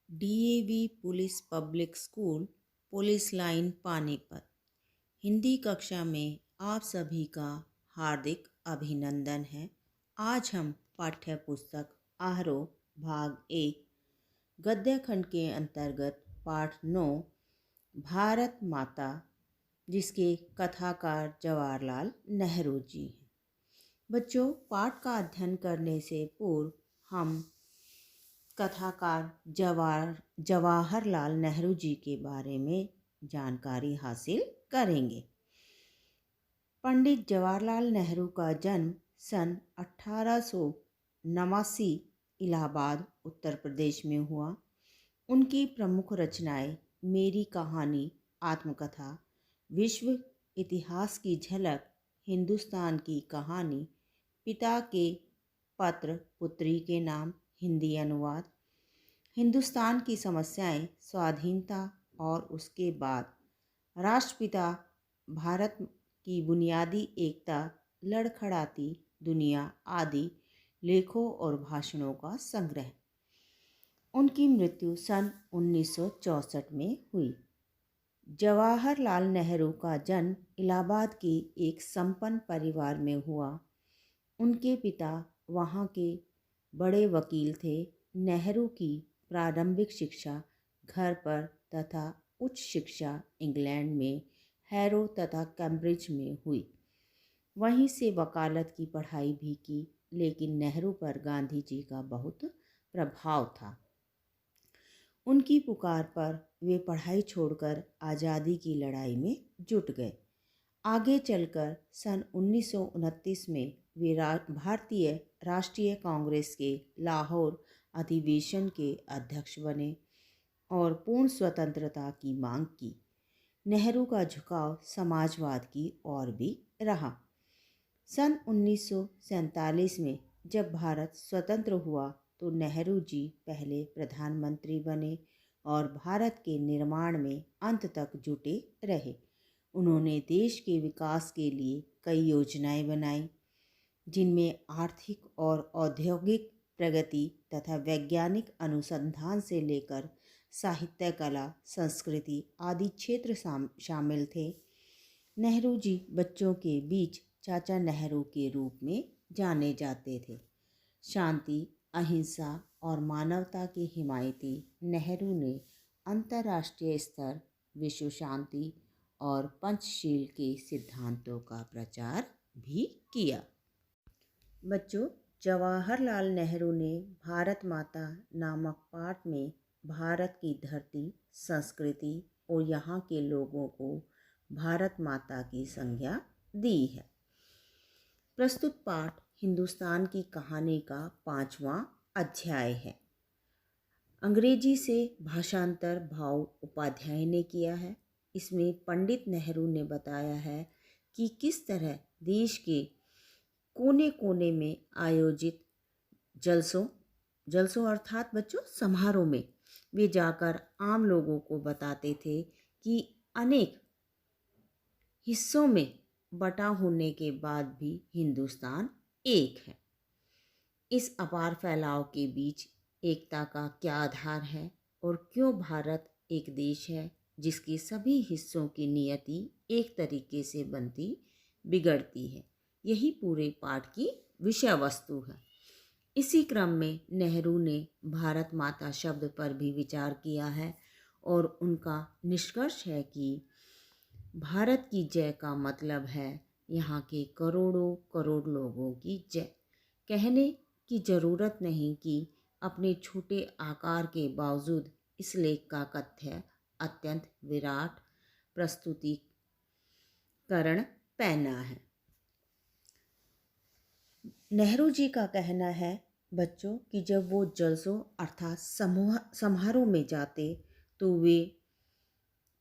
DAV police public school, police line Panipat. Hindi कक्षा में आप सभी का हार्दिक अभिनंदन है। आज हम पाठ्य पुस्तक आरोह भाग 1 गद्य खंड के अंतर्गत पाठ 9 भारत माता, जिसके कथाकार जवाहरलाल नेहरू जी हैं। बच्चों, पाठ का अध्ययन करने से पूर्व हम कथाकार जवाहरलाल नेहरू जी के बारे में जानकारी हासिल करेंगे। पंडित जवाहरलाल नेहरू का जन्म सन 1889 इलाहाबाद, उत्तर प्रदेश में हुआ। उनकी प्रमुख रचनाएं मेरी कहानी, आत्मकथा, विश्व इतिहास की झलक, हिंदुस्तान की कहानी, पिता के पत्र पुत्री के नाम, हिंदी अनुवाद, हिंदुस्तान की समस्याएं, स्वाधीनता और उसके बाद, राष्ट्रपिता, भारत की बुनियादी एकता, लड़खड़ाती दुनिया आदि लेखों और भाषणों का संग्रह। उनकी मृत्यु सन 1964 में हुई। जवाहरलाल नेहरू का जन्म इलाहाबाद के एक संपन्न परिवार में हुआ। उनके पिता वहाँ के बड़े वकील थे। नेहरू की प्रारंभिक शिक्षा घर पर तथा उच्च शिक्षा इंग्लैंड में हैरो तथा कैम्ब्रिज में हुई। वहीं से वकालत की पढ़ाई भी की, लेकिन नेहरू पर गांधी जी का बहुत प्रभाव था। उनकी पुकार पर वे पढ़ाई छोड़कर आज़ादी की लड़ाई में जुट गए। आगे चलकर सन 1929 में वे भारतीय राष्ट्रीय कांग्रेस के लाहौर अधिवेशन के अध्यक्ष बने और पूर्ण स्वतंत्रता की मांग की। नेहरू का झुकाव समाजवाद की ओर भी रहा। सन 1947 में जब भारत स्वतंत्र हुआ तो नेहरू जी पहले प्रधानमंत्री बने और भारत के निर्माण में अंत तक जुटे रहे। उन्होंने देश के विकास के लिए कई योजनाएं बनाई, जिनमें आर्थिक और औद्योगिक प्रगति तथा वैज्ञानिक अनुसंधान से लेकर साहित्य, कला, संस्कृति आदि क्षेत्र शामिल थे। नेहरू जी बच्चों के बीच चाचा नेहरू के रूप में जाने जाते थे। शांति, अहिंसा और मानवता के हिमायती नेहरू ने अंतर्राष्ट्रीय स्तर विश्व शांति और पंचशील के सिद्धांतों का प्रचार भी किया। बच्चों, जवाहरलाल नेहरू ने भारत माता नामक पाठ में भारत की धरती, संस्कृति और यहाँ के लोगों को भारत माता की संज्ञा दी है। प्रस्तुत पाठ हिंदुस्तान की कहानी का 5वां अध्याय है। अंग्रेजी से भाषांतर भाव उपाध्याय ने किया है। इसमें पंडित नेहरू ने बताया है कि किस तरह देश के कोने कोने में आयोजित जलसों अर्थात बच्चों समारोह में वे जाकर आम लोगों को बताते थे कि अनेक हिस्सों में बटा होने के बाद भी हिंदुस्तान एक है। इस अपार फैलाव के बीच एकता का क्या आधार है और क्यों भारत एक देश है जिसके सभी हिस्सों की नियति एक तरीके से बनती बिगड़ती है। यही पूरे पाठ की विषय वस्तु है। इसी क्रम में नेहरू ने भारत माता शब्द पर भी विचार किया है और उनका निष्कर्ष है कि भारत की जय का मतलब है यहाँ के करोड़ों करोड़ लोगों की जय। कहने की ज़रूरत नहीं कि अपने छोटे आकार के बावजूद इस लेख का कथ्य अत्यंत विराट प्रस्तुतिकरण पैना है। नेहरू जी का कहना है बच्चों कि जब वो जलसों अर्थात समारोह में जाते तो वे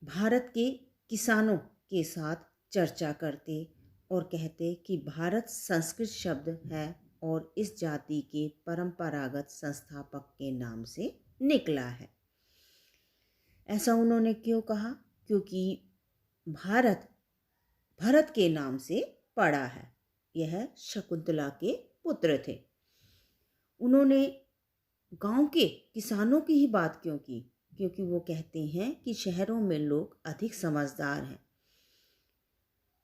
भारत के किसानों के साथ चर्चा करते और कहते कि भारत संस्कृत शब्द है और इस जाति के परंपरागत संस्थापक के नाम से निकला है। ऐसा उन्होंने क्यों कहा? क्योंकि भारत भरत के नाम से पड़ा है। यह शकुंतला के पुत्र थे। उन्होंने गांव के किसानों की ही बात क्यों की? क्योंकि वो कहते हैं कि शहरों में लोग अधिक समझदार हैं।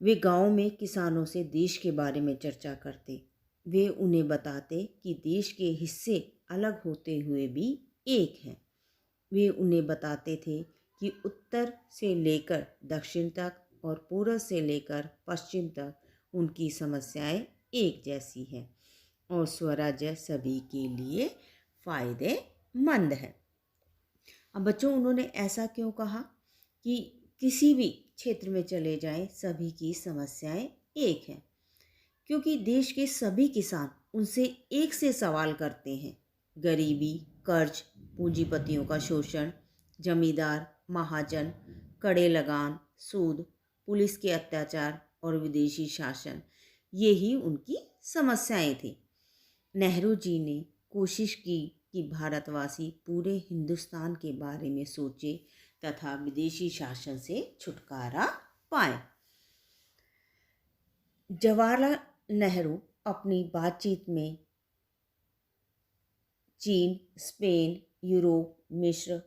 वे गांव में किसानों से देश के बारे में चर्चा करते। वे उन्हें बताते कि देश के हिस्से अलग होते हुए भी एक हैं। वे उन्हें बताते थे कि उत्तर से लेकर दक्षिण तक और पूर्व से लेकर पश्चिम तक उनकी समस्याएं एक जैसी हैं और स्वराज्य सभी के लिए फायदेमंद है। अब बच्चों, उन्होंने ऐसा क्यों कहा कि किसी भी क्षेत्र में चले जाएं सभी की समस्याएं एक हैं? क्योंकि देश के सभी किसान उनसे एक से सवाल करते हैं। गरीबी, कर्ज, पूंजीपतियों का शोषण, जमींदार, महाजन, कड़े लगान, सूद, पुलिस के अत्याचार और विदेशी शासन, यही उनकी समस्याएं थी। नेहरू जी ने कोशिश की कि भारतवासी पूरे हिंदुस्तान के बारे में सोचे तथा विदेशी शासन से छुटकारा पाए। जवाहरलाल नेहरू अपनी बातचीत में चीन, स्पेन, यूरोप, मिस्र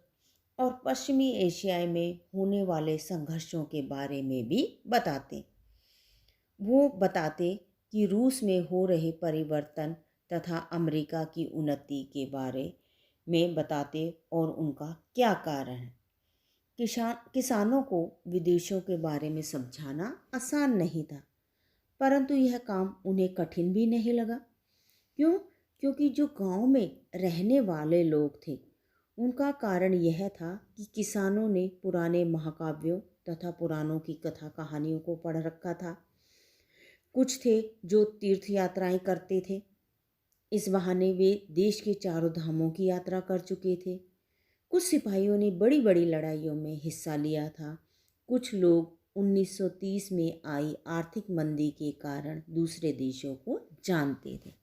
और पश्चिमी एशिया में होने वाले संघर्षों के बारे में भी बताते। वो बताते कि रूस में हो रहे परिवर्तन तथा अमेरिका की उन्नति के बारे में बताते और उनका क्या कारण है। किसानों को विदेशों के बारे में समझाना आसान नहीं था, परंतु यह काम उन्हें कठिन भी नहीं लगा। क्यों? क्योंकि जो गांव में रहने वाले लोग थे, उनका कारण यह था कि किसानों ने पुराने महाकाव्यों तथा पुराणों की कथा कहानियों को पढ़ रखा था। कुछ थे जो तीर्थ यात्राएं करते थे। इस बहाने वे देश के चारों धामों की यात्रा कर चुके थे। कुछ सिपाहियों ने बड़ी बड़ी लड़ाइयों में हिस्सा लिया था। कुछ लोग 1930 में आई आर्थिक मंदी के कारण दूसरे देशों को जानते थे।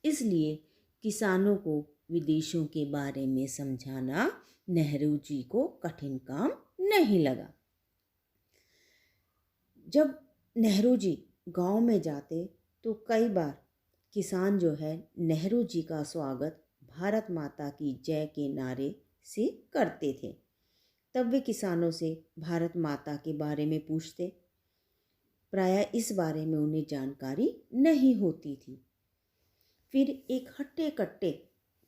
इसलिए किसानों को विदेशों के बारे में समझाना नेहरू जी को कठिन काम नहीं लगा। जब नेहरू जी गांव में जाते तो कई बार किसान जो है नेहरू जी का स्वागत भारत माता की जय के नारे से करते थे। तब वे किसानों से भारत माता के बारे में पूछते। प्रायः इस बारे में उन्हें जानकारी नहीं होती थी। फिर एक हट्टे कट्टे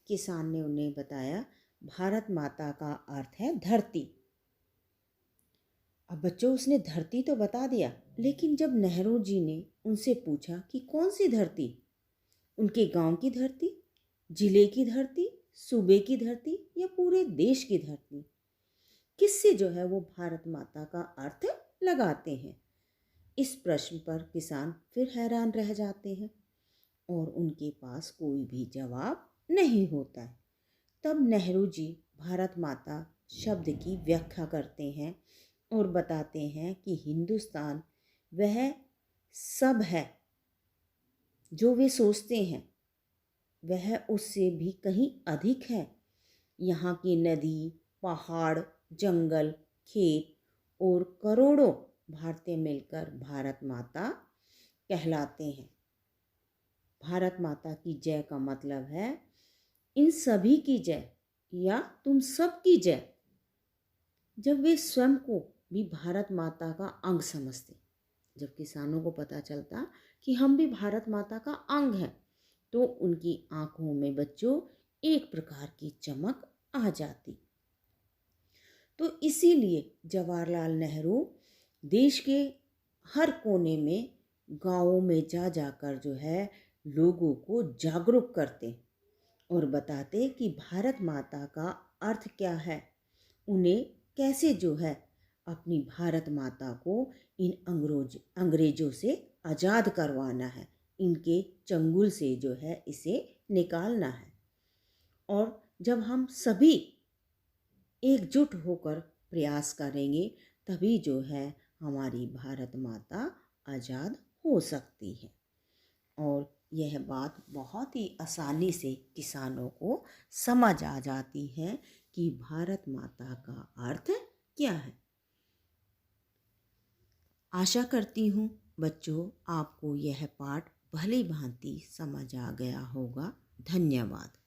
किसान ने उन्हें बताया, भारत माता का अर्थ है धरती। अब बच्चों, उसने धरती तो बता दिया, लेकिन जब नेहरू जी ने उनसे पूछा कि कौन सी धरती, उनके गांव की धरती, जिले की धरती, सूबे की धरती या पूरे देश की धरती, किससे जो है वो भारत माता का अर्थ लगाते हैं? इस प्रश्न पर किसान फिर हैरान रह जाते हैं और उनके पास कोई भी जवाब नहीं होता है। तब नेहरू जी भारत माता शब्द की व्याख्या करते हैं और बताते हैं कि हिंदुस्तान वह सब है जो वे सोचते हैं, वह उससे भी कहीं अधिक है। यहाँ की नदी, पहाड़, जंगल, खेत और करोड़ों भारतीय मिलकर भारत माता कहलाते हैं। भारत माता की जय का मतलब है इन सभी की जय या तुम सब की जय। जब वे स्वयं को भी भारत माता का अंग समझते, जब किसानों को पता चलता कि हम भी भारत माता का अंग हैं, तो उनकी आंखों में बच्चों एक प्रकार की चमक आ जाती। तो इसीलिए जवाहरलाल नेहरू देश के हर कोने में गांवों में जा जाकर जो है लोगों को जागरूक करते और बताते कि भारत माता का अर्थ क्या है, उन्हें कैसे जो है अपनी भारत माता को इन अंग्रेजों से आज़ाद करवाना है, इनके चंगुल से जो है इसे निकालना है। और जब हम सभी एकजुट होकर प्रयास करेंगे तभी जो है हमारी भारत माता आज़ाद हो सकती है। और यह बात बहुत ही आसानी से किसानों को समझ आ जाती है कि भारत माता का अर्थ क्या है। आशा करती हूँ बच्चों आपको यह पाठ भली भांति समझ आ गया होगा। धन्यवाद।